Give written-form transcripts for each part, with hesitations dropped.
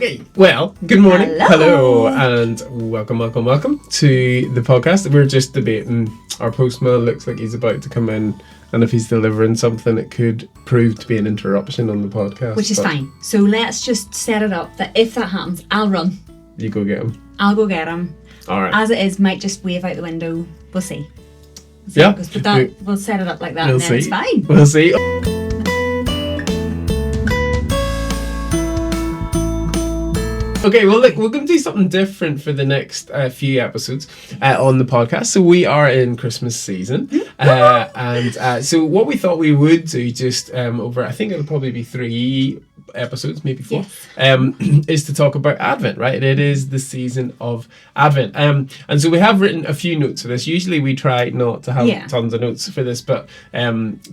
Okay, well, good morning. Hello. And welcome to the podcast. We're just debating. Our postman looks like he's about to come in, and if he's delivering something, it could prove to be an interruption on the podcast. Which is fine. So let's just set it up that if that happens, I'll run. You go get him. I'll go get him. All right. As it is, might just wave out the window. We'll see. Yeah. But we'll set it up like that, We'll and then see. it's fine. We'll see. Okay, well, look, we're going to do something different for the next few episodes on the podcast. So we are in Christmas season. So what we thought we would do just over, I think it'll probably be 3 episodes, maybe 4, is to talk about Advent, right? It is the season of Advent. And so we have written a few notes for this. Usually we try not to have tons of notes for this, but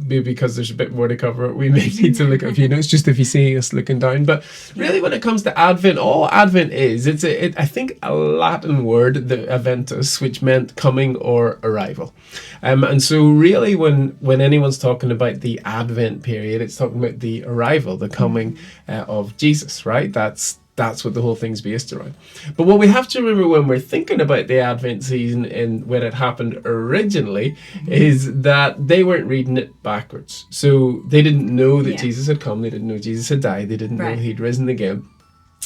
because there's a bit more to cover, we may need to look at a few notes just if you see us looking down. But really when it comes to Advent, all Advent is, I think a Latin word, the aventus, which meant coming or arrival. And so really when anyone's talking about the Advent period, it's talking about the arrival, the coming of Jesus, right? That's what the whole thing's based around. But what we have to remember when we're thinking about the Advent season and when it happened originally is that they weren't reading it backwards. So they didn't know that Jesus had come. They didn't know Jesus had died. They didn't know he'd risen again.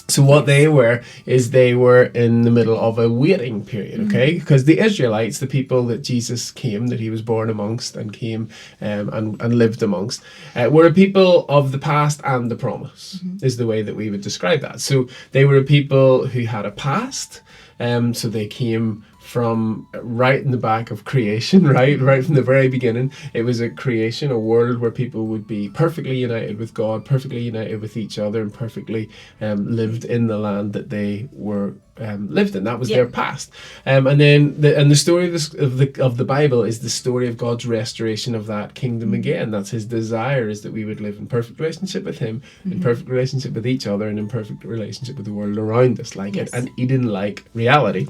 So what they were in the middle of a waiting period, okay? Because the Israelites, the people that Jesus came, that he was born amongst and came and lived amongst, were a people of the past and the promise, is the way that we would describe that. So they were a people who had a past, so they came from right in the back of creation, right from the very beginning. It was a creation, a world where people would be perfectly united with God, perfectly united with each other, and perfectly lived in the land that they were lived in. That was their past. And then the story of the Bible is the story of God's restoration of that kingdom again. That's his desire, is that we would live in perfect relationship with him, in perfect relationship with each other, and in perfect relationship with the world around us, like it, an Eden-like reality.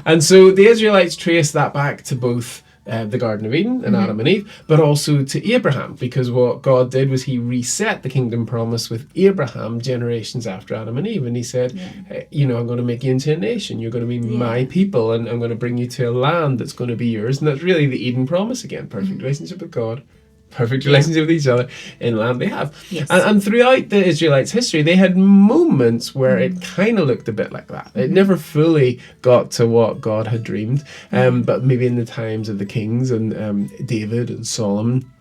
And so the Israelites trace that back to both the Garden of Eden and Adam and Eve, but also to Abraham, because what God did was he reset the kingdom promise with Abraham generations after Adam and Eve, and he said, hey, I'm going to make you into a nation, you're going to be my people, and I'm going to bring you to a land that's going to be yours. And that's really the Eden promise again, perfect relationship with God, perfect relationship with each other in land they have. And throughout the Israelites' history, they had moments where it kind of looked a bit like that. It never fully got to what God had dreamed, but maybe in the times of the kings and David and Solomon,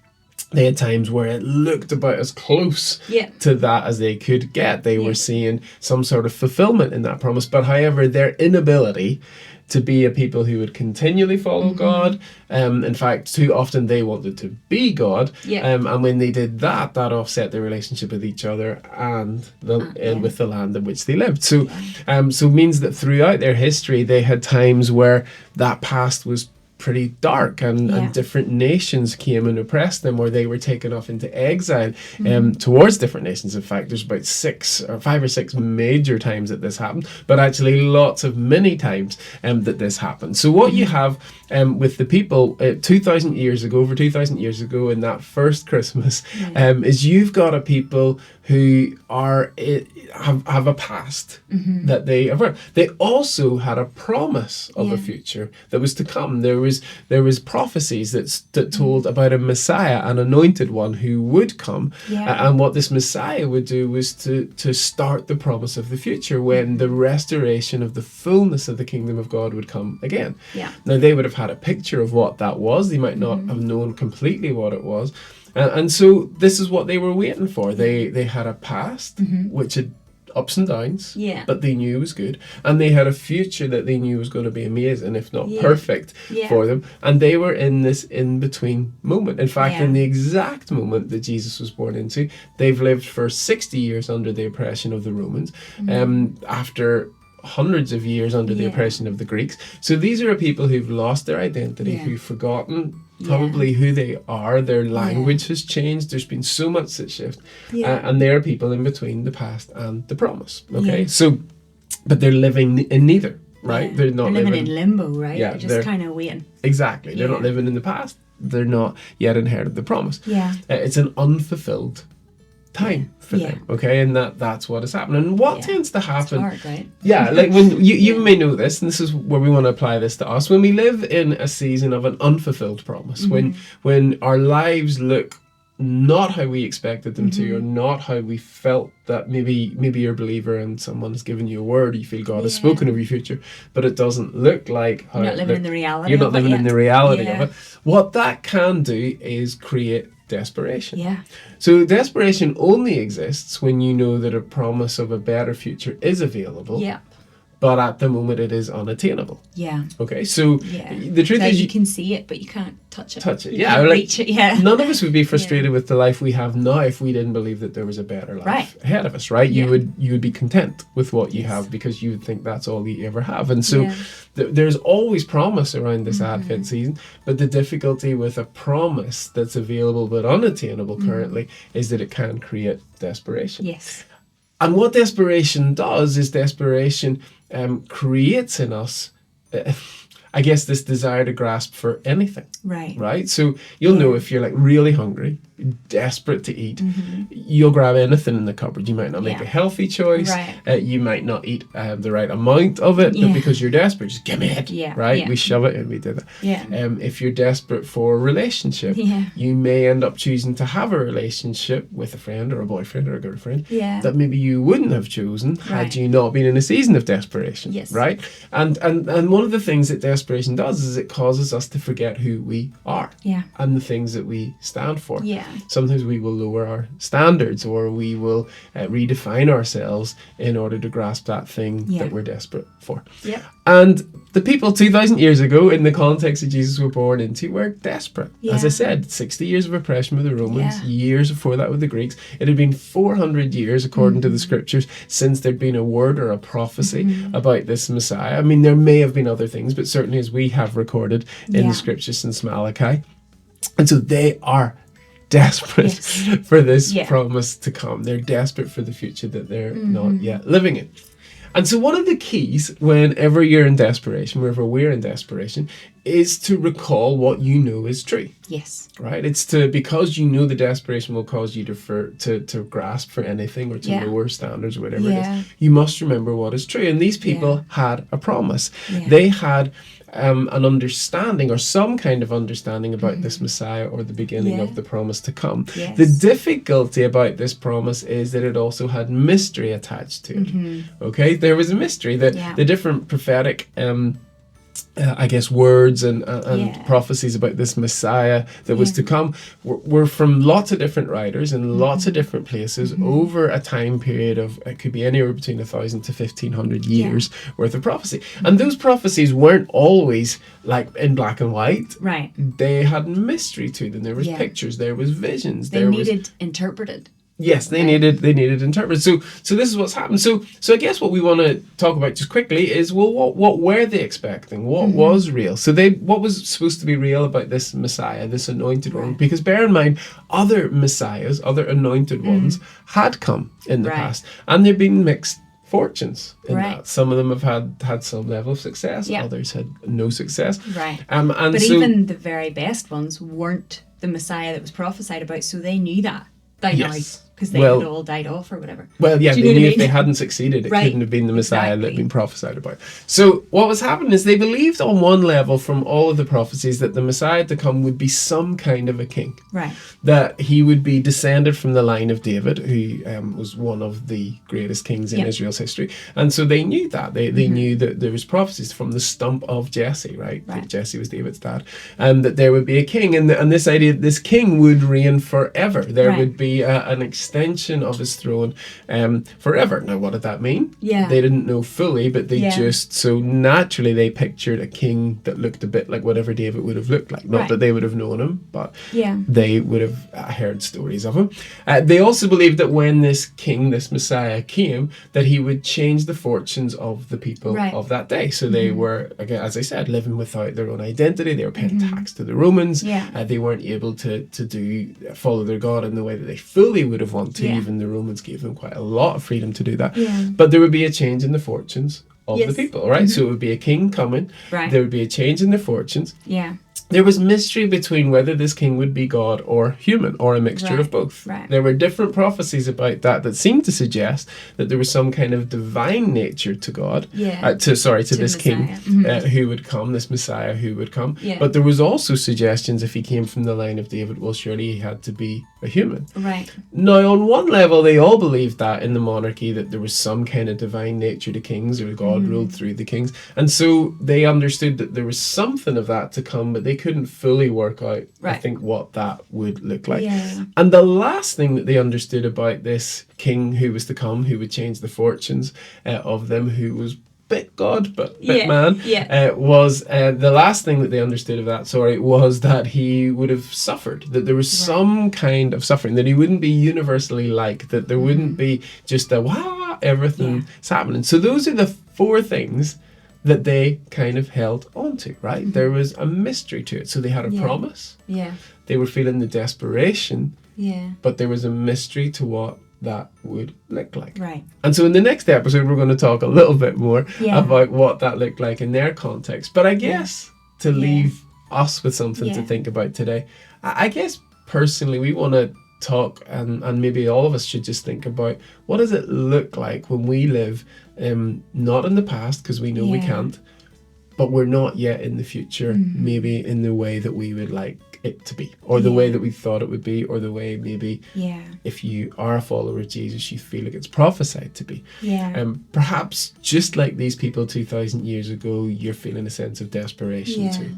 they had times where it looked about as close to that as they could get. They were seeing some sort of fulfillment in that promise, but however, their inability to be a people who would continually follow God. In fact, too often they wanted to be God. And when they did that offset their relationship with each other and with the land in which they lived. So means that throughout their history, they had times where that past was pretty dark and different nations came and oppressed them, or they were taken off into exile towards different nations. In fact, there's about 5 or 6 major times that this happened, but actually lots of many times that this happened. So what you have with the people 2,000 years ago, over 2,000 years ago, in that first Christmas, is you've got a people who have a past that they have. They also had a promise of a future that was to come. There was prophecies that told about a Messiah, an anointed one who would come, and what this Messiah would do was to start the promise of the future when the restoration of the fullness of the kingdom of God would come again. Now they would have had a picture of what that was. They might not have known completely what it was. And so this is what they were waiting for. They had a past which had ups and downs, but they knew was good, and they had a future that they knew was going to be amazing, if not perfect, for them. And they were in this in-between moment. In fact, in the exact moment that Jesus was born into, they've lived for 60 years under the oppression of the Romans, after hundreds of years under the oppression of the Greeks. So these are people who've lost their identity, who've forgotten probably who they are. Their language has changed. There's been so much that shift. And there are people in between the past and the promise. Okay, so, but they're living in neither, right? They're not living in limbo, right? Yeah, they're just kind of waiting. Exactly. They're not living in the past. They're not yet inherited the promise. Yeah. It's an unfulfilled time for Yeah. them. Okay, and that's what is happening. And what Yeah. tends to happen? It's hard, right? Yeah, like when you may know this, and this is where we want to apply this to us. When we live in a season of an unfulfilled promise, when our lives look not how we expected them to, or not how we felt that maybe you're a believer and someone has given you a word, or you feel God has spoken over your future, but it doesn't look like how You're not it living looked. in the reality. You're not living in the reality Yeah. of it. What that can do is create desperation. Yeah. So desperation only exists when you know that a promise of a better future is available, Yeah. but at the moment it is unattainable. Yeah. Okay, so Yeah. the truth So is you can see it, but you can't touch it. touch it. You Yeah, can't like, reach it. Yeah. none of us would be frustrated with the life we have now if we didn't believe that there was a better life Right. ahead of us, right? Yeah. You would be content with what you Yes. have because you would think that's all you ever have. And so Yeah. there's always promise around this Advent season, but the difficulty with a promise that's available but unattainable currently is that it can create desperation. Yes. And what desperation does is desperation creates in us, I guess, this desire to grasp for anything. Right. Right? So you'll know if you're like really hungry, desperate to eat, you'll grab anything in the cupboard. You might not make Yeah. a healthy choice. Right. You might not eat the right amount of it, but Yeah. because you're desperate, just give me it. Yeah. Right? Yeah. We shove it and we do that. Yeah. If you're desperate for a relationship, Yeah. you may end up choosing to have a relationship with a friend or a boyfriend or a girlfriend Yeah. that maybe you wouldn't have chosen had Right. you not been in a season of desperation. Yes. Right? And one of the things that desperation does is it causes us to forget who we are Yeah. and the things that we stand for. Yeah. Sometimes we will lower our standards, or we will redefine ourselves in order to grasp that thing Yeah. that we're desperate for. Yep. And the people 2,000 years ago, in the context that Jesus was born into, were desperate. As I Yeah. said, 60 years of oppression with the Romans, Yeah. years before that with the Greeks. It had been 400 years, according to the scriptures, since there'd been a word or a prophecy about this Messiah. I mean, there may have been other things, but certainly as we have recorded in Yeah. the scriptures since Malachi. And so they are desperate Yes. for this Yeah. promise to come. They're desperate for the future that they're not yet living in. And so one of the keys whenever you're in desperation, wherever we're in desperation, is to recall what you know is true. Yes. Right? It's because you know the desperation will cause you to grasp for anything or to Yeah. lower standards or whatever Yeah. it is. You must remember what is true. And these people had a promise. Yeah. They had an understanding or some kind of understanding about this Messiah or the beginning Yeah. of the promise to come. Yes. The difficulty about this promise is that it also had mystery attached to it. Okay? There was a mystery. Yeah. The different prophetic I guess words and Yeah. prophecies about this Messiah that was to come were from lots of different writers in lots of different places over a time period of, it could be anywhere between 1,000 to 1,500 years worth of prophecy. And those prophecies weren't always like in black and white. Right. They had mystery to them. There was Yeah. pictures, there was visions, They there was needed interpreted. Yes, they needed interpreters. So this is what's happened. So I guess what we want to talk about just quickly is, well, what were they expecting? What was real? So what was supposed to be real about this Messiah, this anointed one? Because bear in mind, other messiahs, other anointed ones had come in the Right. past, and there've been mixed fortunes in Right. that. Some of them have had some level of success, Yeah. others had no success. Right. And But so, even the very best ones weren't the Messiah that was prophesied about, so they knew that by now, Yes. because they Well- had all died off or whatever. Well, yeah, Do you they know what knew I if they mean? hadn't succeeded, it Right. couldn't have been the Messiah that had Exactly. been prophesied about. So what was happening is they believed on one level from all of the prophecies that the Messiah to come would be some kind of a king. Right. That he would be descended from the line of David, who was one of the greatest kings in Yep. Israel's history. And so they knew that. They knew that there was prophecies from the stump of Jesse, right? Right. Jesse was David's dad. And that there would be a king. And this idea that this king would reign forever. There Right. would be an extension of his throne forever. Now, what did that mean? Yeah. They didn't know fully, but they Yeah. just, so naturally they pictured a king that looked a bit like whatever David would have looked like. Not Right. that they would have known him, but Yeah. they would have heard stories of him. They also believed that when this king, this Messiah came, that he would change the fortunes of the people Right. of that day. So they were, again, as I said, living without their own identity. They were paying tax to the Romans. Yeah. They weren't able to follow their God in the way that they fully would have wanted to. Yeah. Even the Romans gave them quite a lot of freedom to do that. Yeah. But there would be a change in the fortunes of Yes. the people, right? So it would be a king coming. Right. There would be a change in their fortunes. Yeah. There was mystery between whether this king would be God or human, or a mixture of both. Right. There were different prophecies about that seemed to suggest that there was some kind of divine nature to God, Yeah. to this king Messiah. who would come, this Messiah who would come. Yeah. But there was also suggestions if he came from the line of David, well, surely he had to be a human. Right. Now, on one level, they all believed that in the monarchy, that there was some kind of divine nature to kings, or God ruled through the kings. And so they understood that there was something of that to come, but they couldn't fully work out, I think, what that would look like. Yeah. And the last thing that they understood about this king who was to come, who would change the fortunes of them, who was bit God, but bit man, was the last thing that they understood of that, was that he would have suffered, that there was some kind of suffering, that he wouldn't be universally liked, that there wouldn't be just a, wow, everything's happening. So those are the four things that they kind of held on to, right? There was a mystery to it. So they had a promise. Yeah. They were feeling the desperation. Yeah. But there was a mystery to what that would look like. Right. And so in the next episode, we're going to talk a little bit more about what that looked like in their context. But I guess to leave us with something to think about today, I guess personally we want to talk, and maybe all of us should just think about, what does it look like when we live not in the past, because we know we can't, but we're not yet in the future, maybe in the way that we would like it to be, or the way that we thought it would be, or the way maybe if you are a follower of Jesus you feel like it's prophesied to be. Perhaps just like these people 2,000 years ago, you're feeling a sense of desperation too.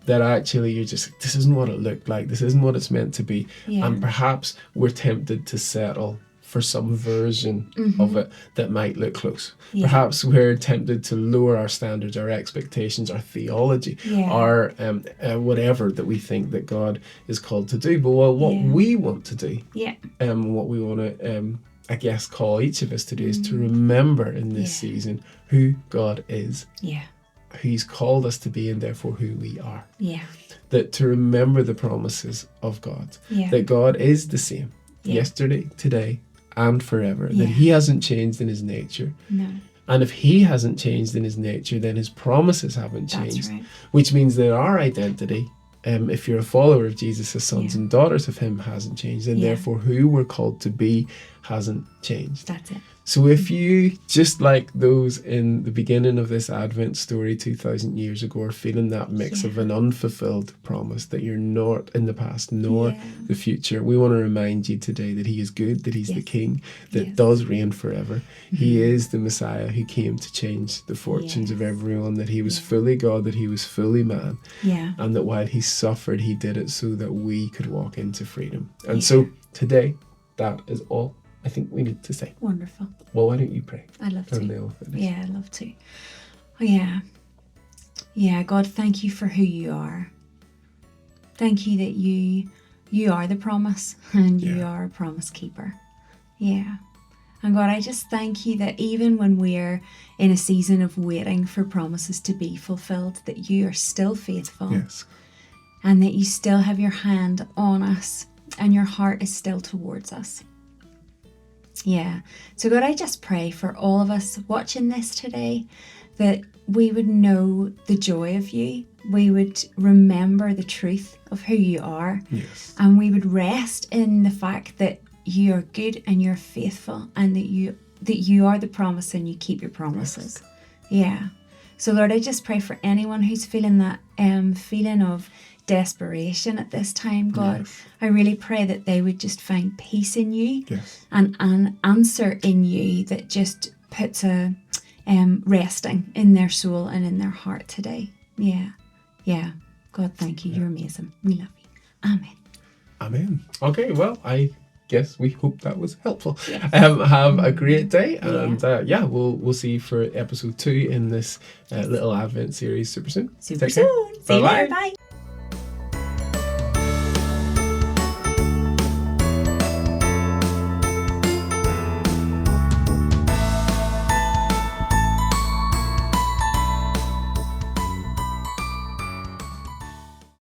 That actually you're just, this isn't what it looked like, this isn't what it's meant to be. And perhaps we're tempted to settle for some version of it that might look close. Perhaps we're tempted to lower our standards, our expectations, our theology, our whatever that we think that God is called to do. But what we want to do, what we want to, I guess, call each of us to do is to remember in this season who God is. Who He's called us to be, and therefore who we are. That to remember the promises of God. That God is the same yesterday, today, and forever. That He hasn't changed in His nature. No. And if He hasn't changed in His nature, then His promises haven't changed. That's right. Which means that our identity, if you're a follower of Jesus as sons and daughters of Him, hasn't changed. And therefore who we're called to be hasn't changed. That's it. So if you, just like those in the beginning of this Advent story 2,000 years ago, are feeling that mix of an unfulfilled promise, that you're not in the past nor the future, we want to remind you today that He is good, that He's the King that does reign forever. He is the Messiah who came to change the fortunes of everyone, that He was fully God, that He was fully man, and that while He suffered, He did it so that we could walk into freedom. And so today, that is all I think we need to say. Wonderful. Well, why don't you pray? I'd love to. Finish. Yeah, I'd love to. Oh, yeah. Yeah, God, thank you for who you are. Thank you that you are the promise, and you are a promise keeper. Yeah. And God, I just thank you that even when we're in a season of waiting for promises to be fulfilled, that you are still faithful. Yes. And that you still have your hand on us, and your heart is still towards us. Yeah. So God, I just pray for all of us watching this today, that we would know the joy of you. We would remember the truth of who you are. Yes. And we would rest in the fact that you are good and you're faithful, and that you are the promise and you keep your promises. Yeah. So Lord, I just pray for anyone who's feeling that feeling of desperation at this time, God. I really pray that they would just find peace in you, and an answer in you that just puts a resting in their soul and in their heart today. Yeah. God, thank you. You're amazing. We love you. Amen. Okay, well, I guess we hope that was helpful. Have a great day, and we'll see you for episode 2 in this little Advent series super soon. Take care. See you later. Bye.